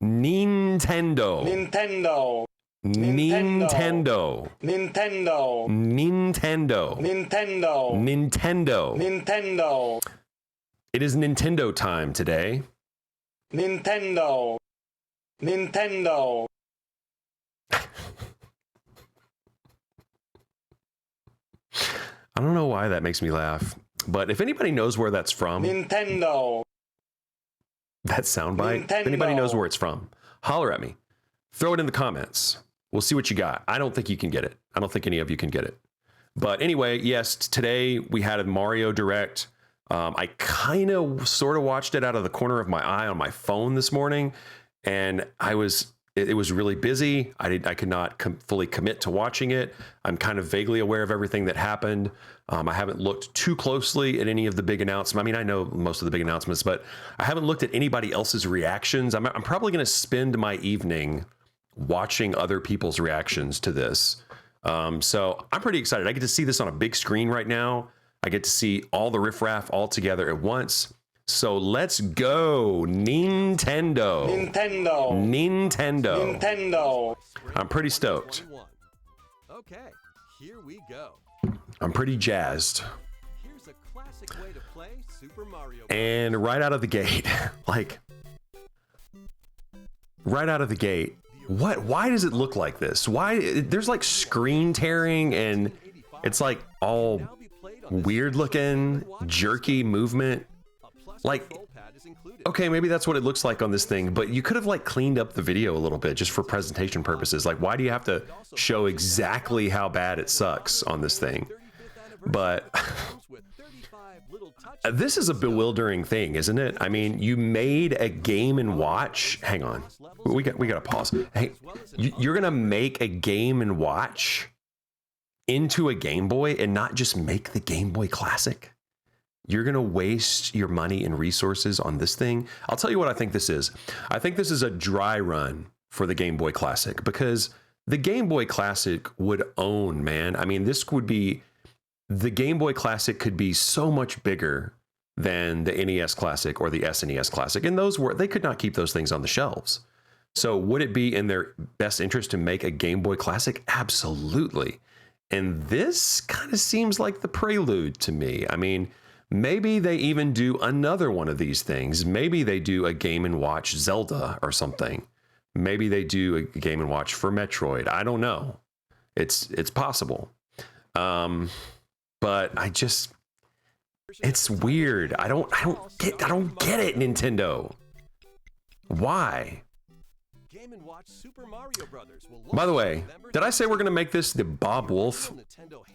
Nintendo. Nintendo. Nintendo. Nintendo. Nintendo. Nintendo. Nintendo. Nintendo. It is Nintendo time today. Nintendo. Nintendo. I don't know why that makes me laugh, but if anybody knows where that's from, Nintendo. that soundbite, if Nintendo. anybody knows where it's from, holler at me. Throw it in the comments. We'll see what you got. I don't think you can get it. I don't think any of you can get it. But anyway, yes, today we had a Mario Direct. I kind of sort of watched it out of the corner of my eye on my phone this morning, and it was really busy. I could not fully commit to watching it. I'm kind of vaguely aware of everything that happened. I haven't looked too closely at any of the big announcements. I mean, I know most of the big announcements, but I haven't looked at anybody else's reactions. I'm probably going to spend my evening watching other people's reactions to this. So I'm pretty excited. I get to see this on a big screen right now. I get to see all the riffraff all together at once. So let's go, Nintendo. Nintendo. Nintendo. Nintendo. I'm pretty stoked. Okay, here we go. I'm pretty jazzed. Here's a classic way to play Super Mario. And right out of the gate, right out of the gate, why does it look like this? Why there's like screen tearing and it's like all weird looking, jerky movement. Like, okay, maybe that's what it looks like on this thing, but you could have like cleaned up the video a little bit just for presentation purposes. Like, why do you have to show exactly how bad it sucks on this thing? But this is a bewildering thing, isn't it? I mean, you made a Game & Watch. Hang on, we got to pause. Hey, you're gonna make a Game & Watch into a Game Boy and not just make the Game Boy Classic? You're going to waste your money and resources on this thing? I'll tell you what I think this is. I think this is a dry run for the Game Boy Classic, because the Game Boy Classic would own, man. I mean, the Game Boy Classic could be so much bigger than the NES Classic or the SNES Classic. And they could not keep those things on the shelves. So would it be in their best interest to make a Game Boy Classic? Absolutely. And this kind of seems like the prelude to me. I mean, maybe they even do another one of these things. Maybe they do a Game & Watch Zelda or something. Maybe they do a Game & Watch for Metroid. I don't know. It's possible. But it's weird. I don't get it, Nintendo. Why? By the way, did I say we're gonna make this the Bob Wolf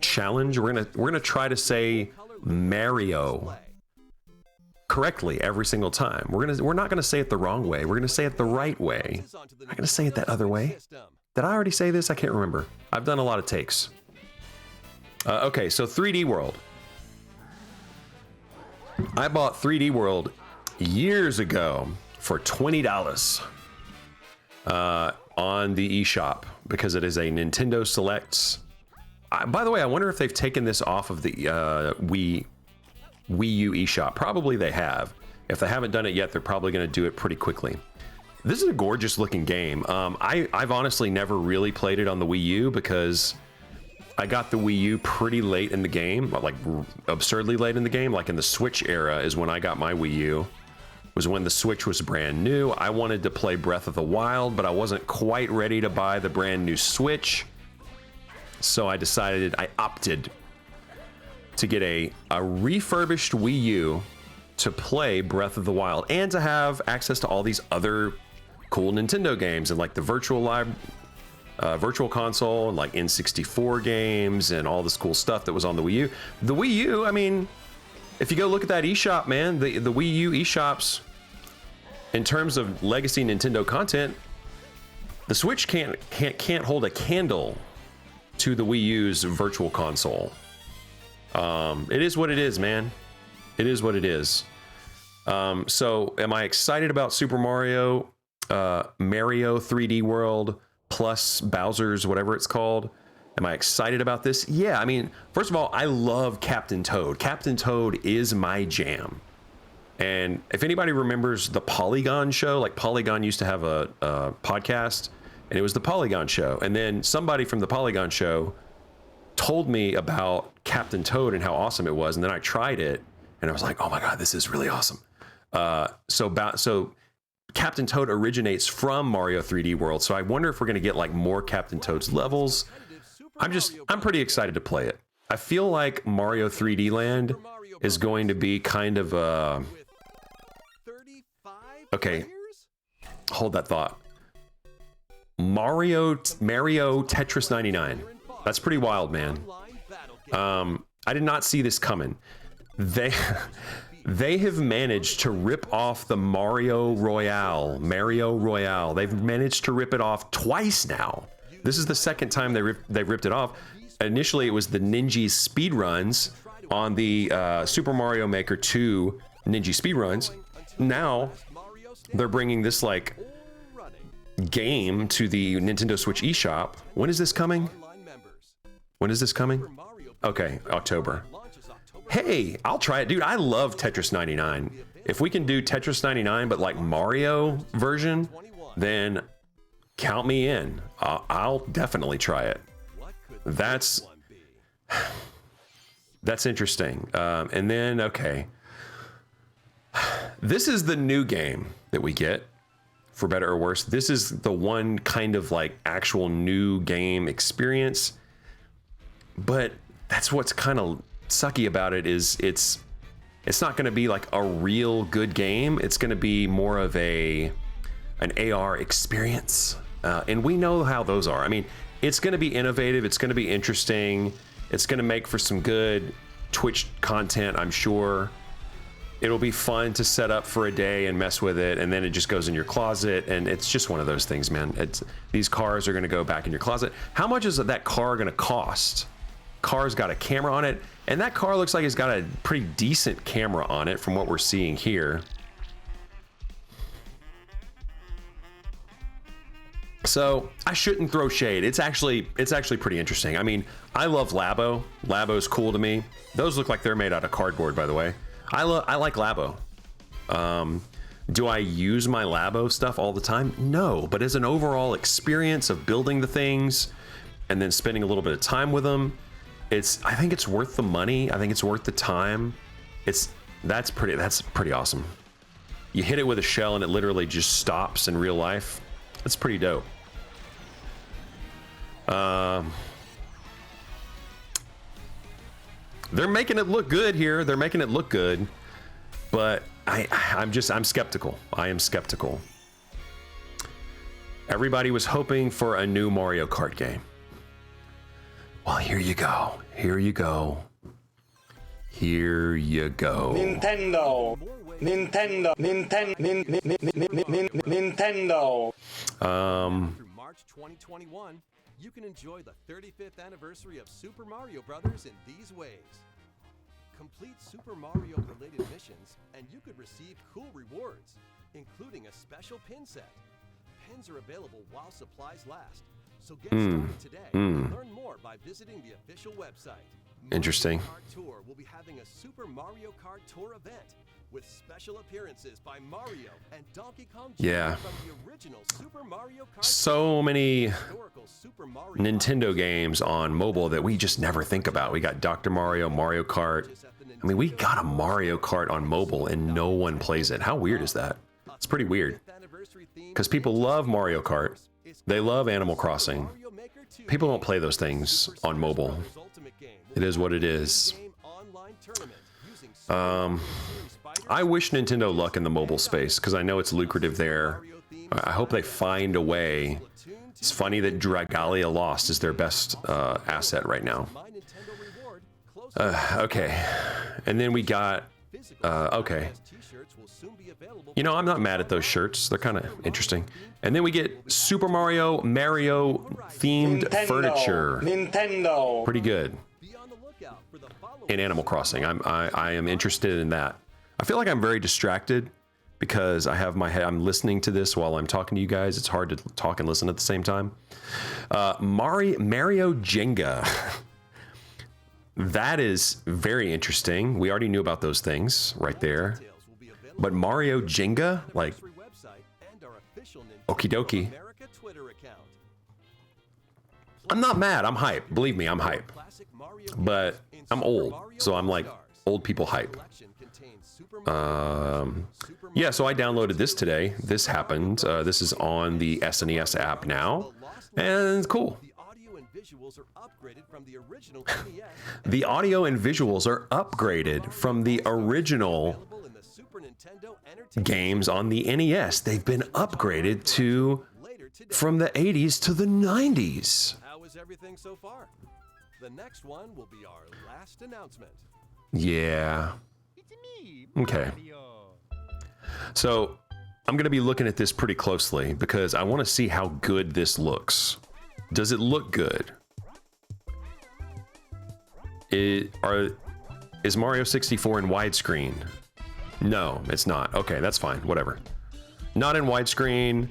challenge? We're gonna try to say Mario correctly every single time. We're not gonna say it the wrong way. We're gonna say it the right way. I'm not gonna say it that other way. Did I already say this? I can't remember. I've done a lot of takes. Okay, so 3D World. I bought 3D World years ago for $20 on the eShop because it is a Nintendo Selects. By the way, I wonder if they've taken this off of the Wii U eShop. Probably they have. If they haven't done it yet, they're probably going to do it pretty quickly. This is a gorgeous looking game. I've honestly never really played it on the Wii U because I got the Wii U pretty late in the game, like absurdly late in the game. Like in the Switch era is when I got my Wii U. Was when the Switch was brand new. I wanted to play Breath of the Wild, but I wasn't quite ready to buy the brand new Switch. So I opted to get a refurbished Wii U to play Breath of the Wild and to have access to all these other cool Nintendo games and like the virtual console and like N64 games and all this cool stuff that was on the Wii U. The Wii U, I mean, if you go look at that eShop, man, the Wii U eShops, in terms of legacy Nintendo content, the Switch can't hold a candle to the Wii U's virtual console. It is what it is, man. It is what it is. So am I excited about Super Mario 3D World plus Bowser's, whatever it's called? Am I excited about this? Yeah, I mean, first of all, I love Captain Toad. Captain Toad is my jam. And if anybody remembers the Polygon show, like Polygon used to have a podcast, and it was the Polygon show. And then somebody from the Polygon show told me about Captain Toad and how awesome it was. And then I tried it, and I was like, oh my God, this is really awesome. So Captain Toad originates from Mario 3D World. So I wonder if we're going to get like more Captain Toad's levels. I'm pretty excited to play it. I feel like Mario 3D Land is going to be kind of okay, hold that thought. Mario Tetris 99. That's pretty wild, man. I did not see this coming. They have managed to rip off the Mario Royale. They've managed to rip it off twice now. This is the second time they've ripped it off. Initially, it was the Ninja speedruns on the Super Mario Maker 2 Ninja speedruns. Now they're bringing this like game to the Nintendo Switch eShop. When is this coming? Okay, October. Hey, I'll try it, dude. I love Tetris 99. If we can do Tetris 99 but like Mario version, then count me in. I'll definitely try it. That's interesting. And then, okay. This is the new game that we get, for better or worse. This is the one kind of like actual new game experience. But that's what's kind of sucky about it is it's not going to be like a real good game. It's going to be more of an AR experience. And we know how those are. I mean, it's going to be innovative. It's going to be interesting. It's going to make for some good Twitch content, I'm sure. It'll be fun to set up for a day and mess with it, and then it just goes in your closet, and it's just one of those things, man. These cars are going to go back in your closet. How much is that car going to cost? Car's got a camera on it, and that car looks like it's got a pretty decent camera on it from what we're seeing here. So I shouldn't throw shade. It's actually pretty interesting. I mean, I love Labo. Labo's cool to me. Those look like they're made out of cardboard, by the way. I like Labo. Do I use my Labo stuff all the time? No, but as an overall experience of building the things and then spending a little bit of time with them, I think it's worth the money. I think it's worth the time. That's pretty awesome. You hit it with a shell and it literally just stops in real life. That's pretty dope. They're making it look good here. They're making it look good, but I'm skeptical. I am skeptical. Everybody was hoping for a new Mario Kart game. Well, here you go. Here you go. Here you go. Nintendo. Through March 2021, you can enjoy the 35th anniversary of Super Mario Brothers in these ways. Complete Super Mario related missions and you could receive cool rewards, including a special pin set. Pins are available while supplies last, so get started today and learn more by visiting the official website. Interesting. Mario Kart Tour will be having a Super Mario Kart Tour event with special appearances by Mario and Donkey Kong Jr. Yeah. from the original Super Mario Kart. So many Historical Super Mario Nintendo games on mobile that we just never think about. We got Dr. Mario, Mario Kart. I mean, we got a Mario Kart on mobile and no one plays it. How weird is that? It's pretty weird. Because people love Mario Kart. They love Animal Crossing. People don't play those things on mobile. It is what it is. I wish Nintendo luck in the mobile space because I know it's lucrative there. I hope they find a way. It's funny that Dragalia Lost is their best asset right now. Okay, and then we got okay. You know, I'm not mad at those shirts. They're kind of interesting. And then we get Super Mario themed furniture. Nintendo. Pretty good. In Animal Crossing, I am interested in that. I feel like I'm very distracted because I have my head. I'm listening to this while I'm talking to you guys. It's hard to talk and listen at the same time. Mario Jenga. That is very interesting. We already knew about those things right there. But Mario Jenga, like, okie dokie. I'm not mad. I'm hype. Believe me, I'm hype. But I'm old, so I'm like old people hype. Yeah, so I downloaded this today. This happened. This is on the SNES app now, and it's cool. The audio and visuals are upgraded from the original games on the NES. They've been upgraded to from the 80s to the 90s. How is everything so far? The next one will be our last announcement. Yeah. Okay. So I'm going to be looking at this pretty closely because I want to see how good this looks. Does it look good? Is Mario 64 in widescreen? No, it's not. Okay, that's fine. Whatever. Not in widescreen.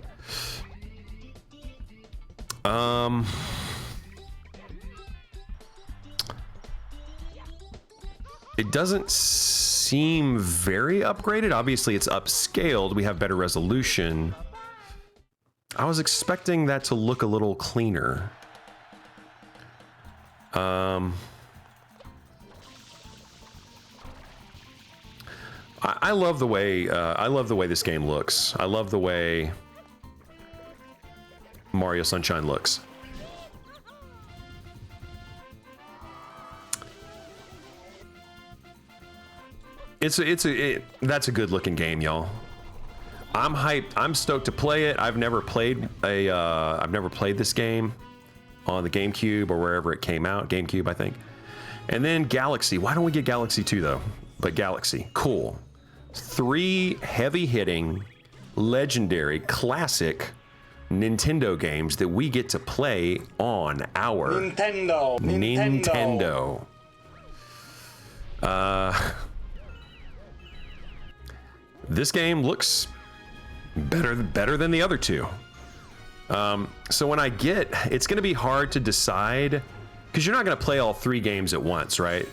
It doesn't seem very upgraded. Obviously, it's upscaled. We have better resolution. I was expecting that to look a little cleaner. I love the way this game looks. I love the way Mario Sunshine looks. That's a good looking game, y'all. I'm hyped. I'm stoked to play it. I've never played this game on the GameCube or wherever it came out. GameCube, I think. And then Galaxy. Why don't we get Galaxy 2 though? But Galaxy, cool. 3 heavy-hitting, legendary, classic Nintendo games that we get to play on our Nintendo. This game looks better than the other two. So when I get, it's going to be hard to decide because you're not going to play all 3 games at once, right?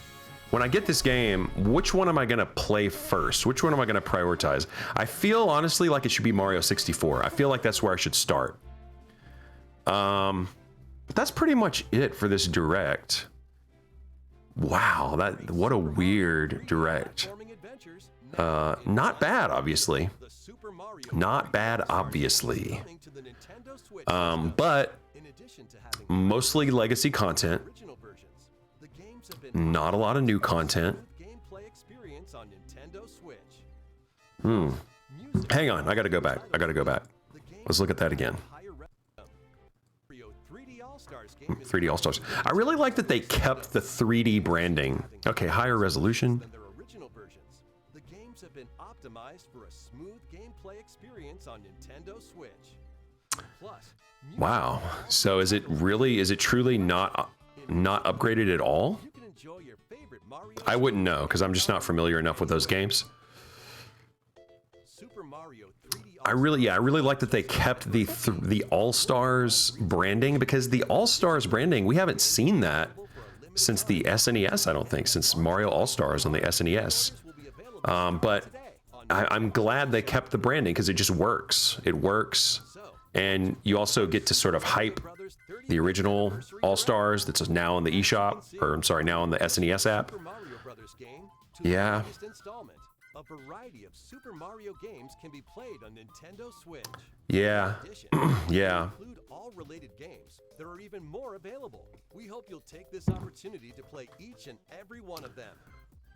When I get this game, which one am I going to play first? Which one am I going to prioritize? I feel honestly like it should be Mario 64. I feel like that's where I should start. But that's pretty much it for this direct. Wow, what a weird direct. Not bad, obviously. Not bad, obviously. But mostly legacy content. Not a lot of new content. Hang on, I gotta go back. Let's look at that again. 3D All-Stars. I really like that they kept the 3D branding. Okay, higher resolution. The games have been optimized for a smooth gameplay experience on Nintendo Switch. Plus, wow. So is it truly not upgraded at all? you can enjoy your favorite Mario. I wouldn't know because I'm just not familiar enough with those games. Super Mario 3D I really like that they kept the All-Stars branding because the All-Stars branding, we haven't seen that since the SNES, I don't think, since Mario All-Stars on the SNES. But I'm glad they kept the branding because it just works. It works. And you also get to sort of hype the original All-Stars that's now on the eShop, or I'm sorry, now on the SNES app. Yeah. A variety of Super Mario games can be played on Nintendo Switch. Yeah. Yeah. Include all related games. There are even more available. We hope you'll take this opportunity to play each and every one of them.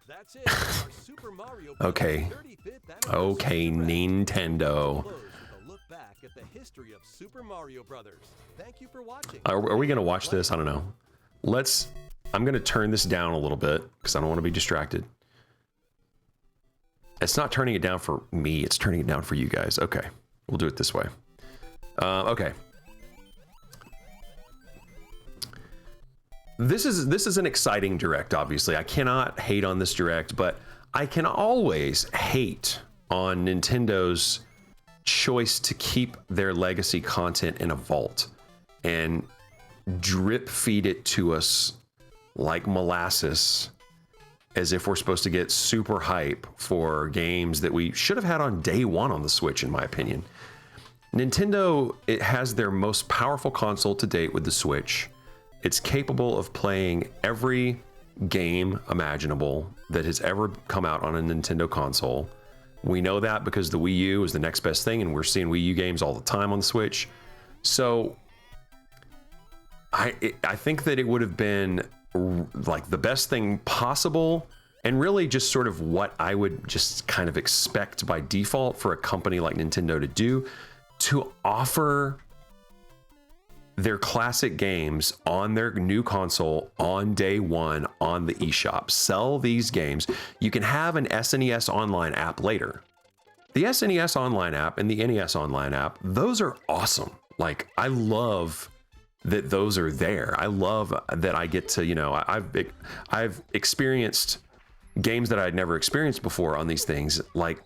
That's it. Our Super Mario Okay. 35th Okay, Nintendo. Close with a look back at the history of Super Mario Brothers. Thank you for watching. Are we gonna watch this? I don't know. I'm gonna turn this down a little bit because I don't want to be distracted. It's not turning it down for me, it's turning it down for you guys. Okay, we'll do it this way. Okay. This is an exciting direct, obviously. I cannot hate on this direct, but I can always hate on Nintendo's choice to keep their legacy content in a vault and drip feed it to us like molasses as if we're supposed to get super hype for games that we should have had on day one on the Switch, in my opinion. Nintendo, it has their most powerful console to date with the Switch. It's capable of playing every game imaginable that has ever come out on a Nintendo console. We know that because the Wii U is the next best thing, and we're seeing Wii U games all the time on the Switch. So I think that it would have been like the best thing possible, and really just sort of what I would just kind of expect by default for a company like Nintendo to do, to offer their classic games on their new console on day one on the eShop. Sell these games. You can have an SNES Online app later. The SNES Online app and the NES Online app, those are awesome. Like, I love that those are there. I love that I get to, you know, I've experienced games that I'd never experienced before on these things, like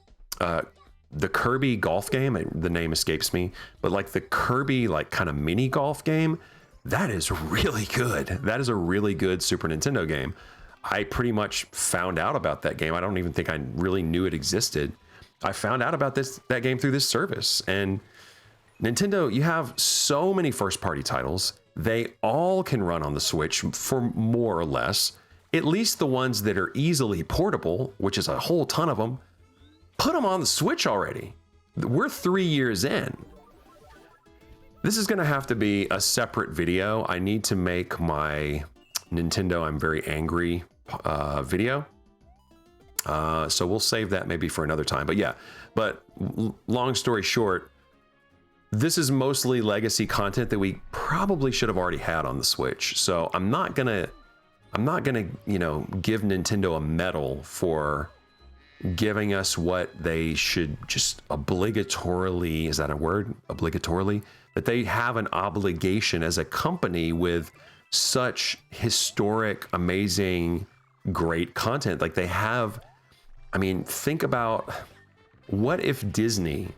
the Kirby golf game, the name escapes me, but like the Kirby like kind of mini golf game, that is really good. That is a really good Super Nintendo game. I pretty much found out about that game. I don't even think I really knew it existed. I found out about that game through this service. And Nintendo, you have so many first-party titles. They all can run on the Switch for more or less. At least the ones that are easily portable, which is a whole ton of them. Put them on the Switch already. We're 3 years in. This is going to have to be a separate video. I need to make my Nintendo I'm very angry video. So we'll save that maybe for another time. But yeah, long story short, this is mostly legacy content that we probably should have already had on the Switch. So I'm not gonna, you know, give Nintendo a medal for giving us what they should just obligatorily, is that a word? Obligatorily? That they have an obligation as a company with such historic, amazing, great content. Like they have, I mean, think about what if Disney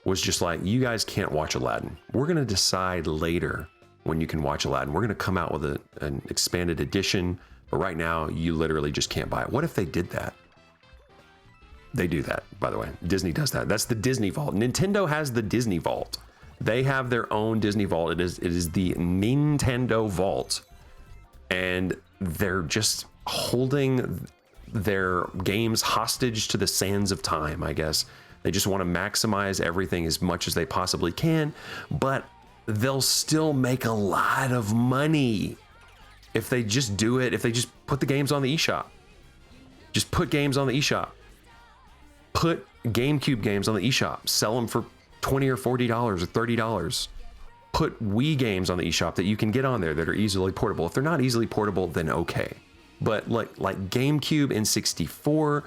was just like, you guys can't watch Aladdin. We're going to decide later when you can watch Aladdin. We're going to come out with an expanded edition, but right now you literally just can't buy it. What if they did that? They do that, by the way. Disney does that. That's the Disney Vault. Nintendo has the Disney Vault. They have their own Disney Vault. It is the Nintendo Vault. And they're just holding their games hostage to the sands of time, I guess. They just want to maximize everything as much as they possibly can, but they'll still make a lot of money if they just do it, if they just put the games on the eShop. Just put games on the eShop. Put GameCube games on the eShop. Sell them for $20 or $40 or $30. Put Wii games on the eShop that you can get on there that are easily portable. If they're not easily portable, then okay. But like GameCube, N64,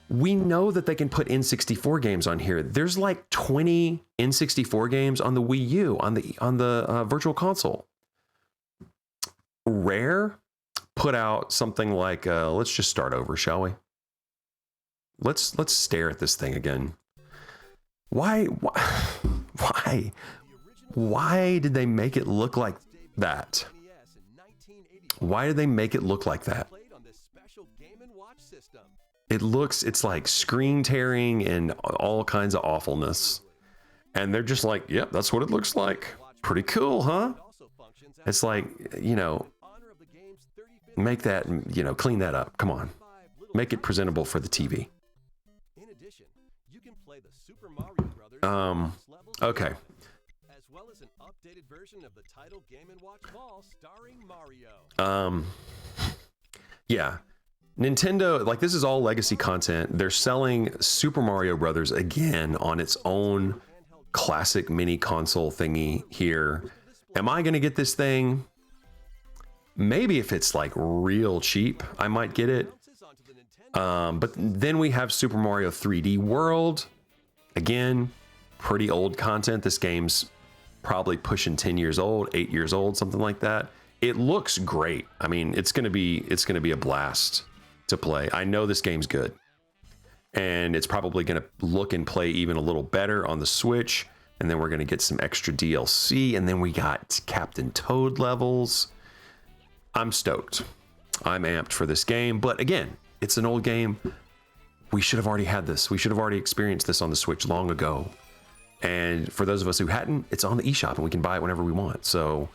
we know that they can put N64 games on here. There's like 20 N64 games on the Wii U, on the Virtual Console. Rare put out something like, let's just start over, shall we? Let's stare at this thing again. Why did they make it look like that? Why did they make it look like that? It's like screen tearing and all kinds of awfulness. And they're just like, yep, that's what it looks like. Pretty cool, huh? It's like, you know, make that, you know, clean that up. Come on. Make it presentable for the TV. Okay. As well as an updated version of the title Game & Watch Ball starring Mario. Yeah. Nintendo, like, this is all legacy content. They're selling Super Mario Brothers again on its own classic mini console thingy here. Am I going to get this thing? Maybe if it's like real cheap, I might get it. But then we have Super Mario 3D World. Again, pretty old content. This game's probably pushing 10 years old, 8 years old, something like that. It looks great. I mean, it's gonna be a blast to play. I know this game's good, and it's probably gonna look and play even a little better on the Switch. And then we're gonna get some extra DLC, and then we got Captain Toad levels. I'm stoked. I'm amped for this game. But again, it's an old game. We should have already had this. We should have already experienced this on the Switch long ago. And for those of us who hadn't, it's on the eShop and we can buy it whenever we want. So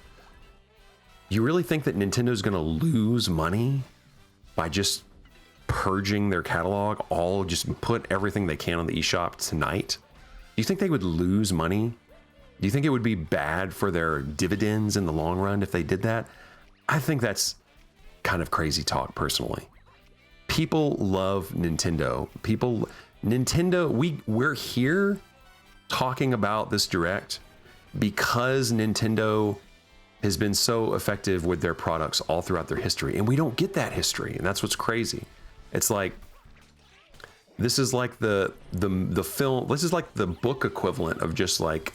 you really think that Nintendo's going to lose money by just purging their catalog, just put everything they can on the eShop tonight? Do you think they would lose money? Do you think it would be bad for their dividends in the long run if they did that? I think that's kind of crazy talk, personally. People love Nintendo. We're here talking about this Direct because Nintendo has been so effective with their products all throughout their history, and we don't get that history, and that's what's crazy. It's like, this is like the film, this is like the book equivalent of just like,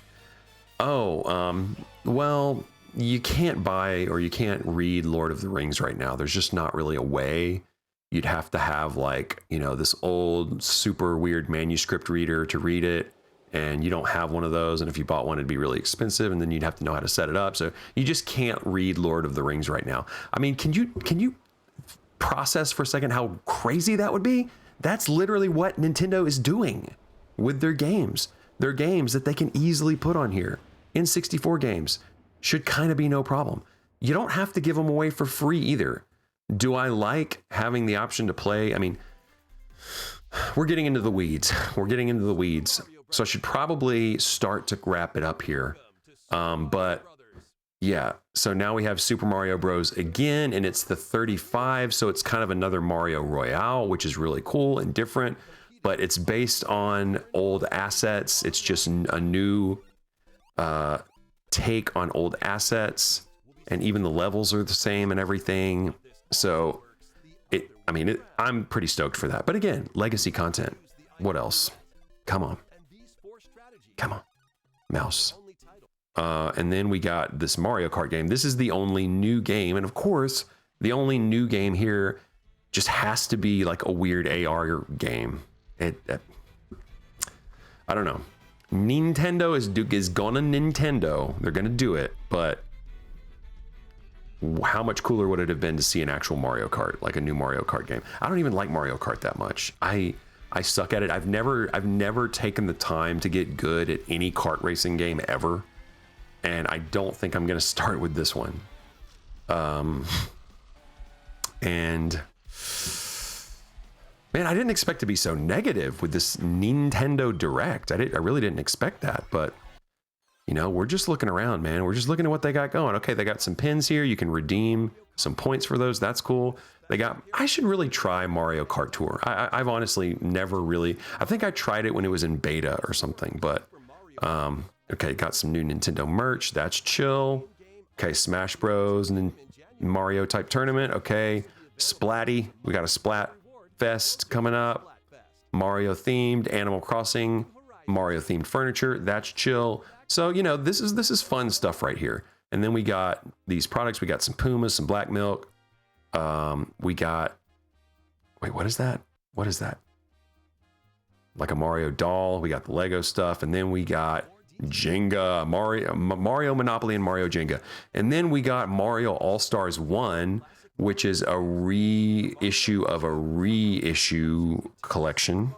well, you can't buy or you can't read Lord of the Rings right now. There's just not really a way. You'd have to have like, this old super weird manuscript reader to read it, and you don't have one of those, and if you bought one, it'd be really expensive, and then you'd have to know how to set it up. So you just can't read Lord of the Rings right now. I mean, can you process for a second how crazy that would be? That's literally what Nintendo is doing with their games. Their games that they can easily put on here. N64 games should kind of be no problem. You don't have to give them away for free either. Do I like having the option to play? I mean, we're getting into the weeds. So I should probably start to wrap it up here. But yeah, so now we have Super Mario Bros. Again, and it's the 35. So it's kind of another Mario Royale, which is really cool and different, but it's based on old assets. It's just a new take on old assets, and even the levels are the same and everything. So I'm pretty stoked for that. But again, legacy content. What else? Come on, mouse. And then we got this Mario Kart game. This is the only new game, and of course, the only new game here just has to be like a weird AR game. I don't know. Nintendo is gonna Nintendo. They're gonna do it, but how much cooler would it have been to see an actual Mario Kart, like a new Mario Kart game? I don't even like Mario Kart that much. I suck at it. I've never taken the time to get good at any kart racing game ever, and I don't think I'm gonna start with this one. And man, I didn't expect to be so negative with this Nintendo Direct. I really didn't expect that, but we're just looking around, man. We're just looking at what they got going. Okay, they got some pins here. You can redeem some points for those. That's cool. I should really try Mario Kart Tour. I've honestly never really, I think I tried it when it was in beta or something, but, okay, got some new Nintendo merch. That's chill. Okay, Smash Bros. And Mario type tournament. Okay, Splatty. We got a Splat Fest coming up. Mario themed, Animal Crossing, Mario themed furniture. That's chill. So, this is fun stuff right here. And then we got these products. We got some Pumas, some Black Milk. We got, wait, what is that? What is that? Like a Mario doll. We got the Lego stuff. And then we got Jenga, Mario Monopoly and Mario Jenga. And then we got Mario All-Stars 1, which is a reissue of a reissue collection.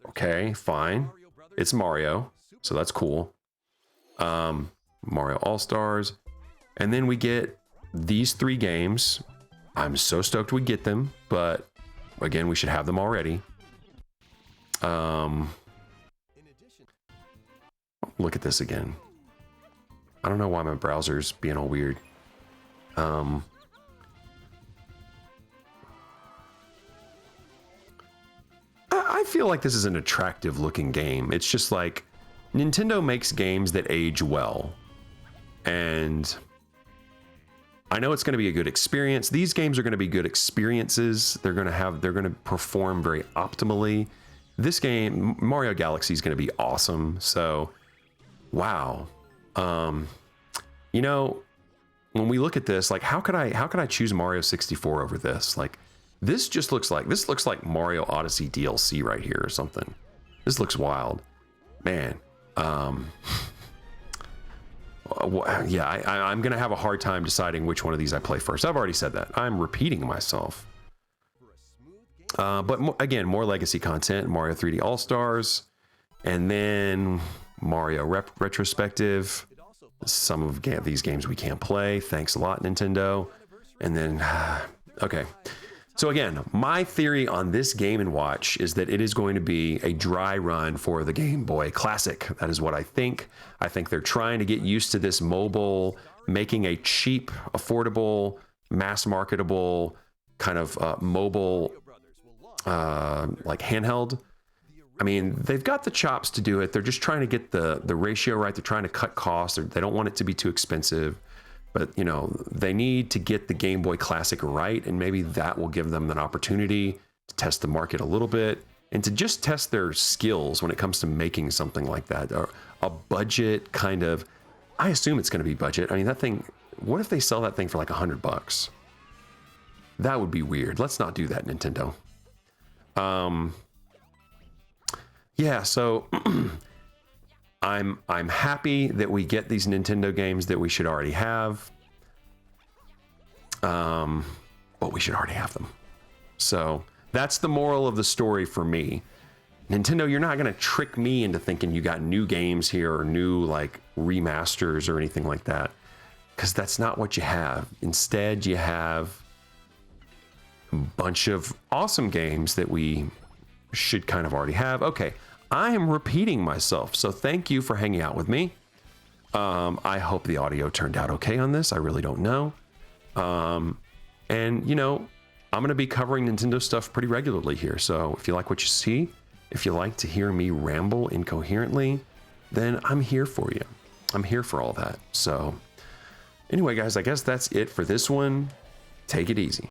Okay, fine. It's Mario, so that's cool. Mario All-Stars. And then we get these 3 games. I'm so stoked we get them, but again, we should have them already. Look at this again. I don't know why my browser's being all weird. I feel like this is an attractive looking game. It's just like Nintendo makes games that age well, and I know it's going to be a good experience. These games are going to be good experiences. They're going to perform very optimally. This game, Mario Galaxy, is going to be awesome. So, wow. When we look at this, like, how could I choose Mario 64 over this? Like, this looks like Mario Odyssey DLC right here or something. This looks wild, man. yeah, I'm gonna have a hard time deciding which one of these I play first. I've already said that. I'm repeating myself. But again, more legacy content, Mario 3D All-Stars, and then Mario Retrospective. Some of these games we can't play. Thanks a lot, Nintendo. And then, okay. So again, my theory on this Game & Watch is that it is going to be a dry run for the Game Boy Classic. That is what I think. I think they're trying to get used to this mobile, making a cheap, affordable, mass marketable kind of mobile, like handheld. I mean, they've got the chops to do it. They're just trying to get the ratio right. They're trying to cut costs. They don't want it to be too expensive. But, you know, they need to get the Game Boy Classic right, and maybe that will give them an opportunity to test the market a little bit and to just test their skills when it comes to making something like that. Or a budget kind of, I assume it's going to be budget. I mean, that thing, what if they sell that thing for like $100? That would be weird. Let's not do that, Nintendo. Yeah, so I'm happy that we get these Nintendo games that we should already have. But we should already have them. So that's the moral of the story for me. Nintendo, you're not going to trick me into thinking you got new games here or new like remasters or anything like that, because that's not what you have. Instead, you have a bunch of awesome games that we should kind of already have. Okay, I am repeating myself, so thank you for hanging out with me. I hope the audio turned out okay on this. I really don't know. And, you know, I'm going to be covering Nintendo stuff pretty regularly here. So if you like what you see, if you like to hear me ramble incoherently, then I'm here for you. I'm here for all that. So anyway, guys, I guess that's it for this one. Take it easy.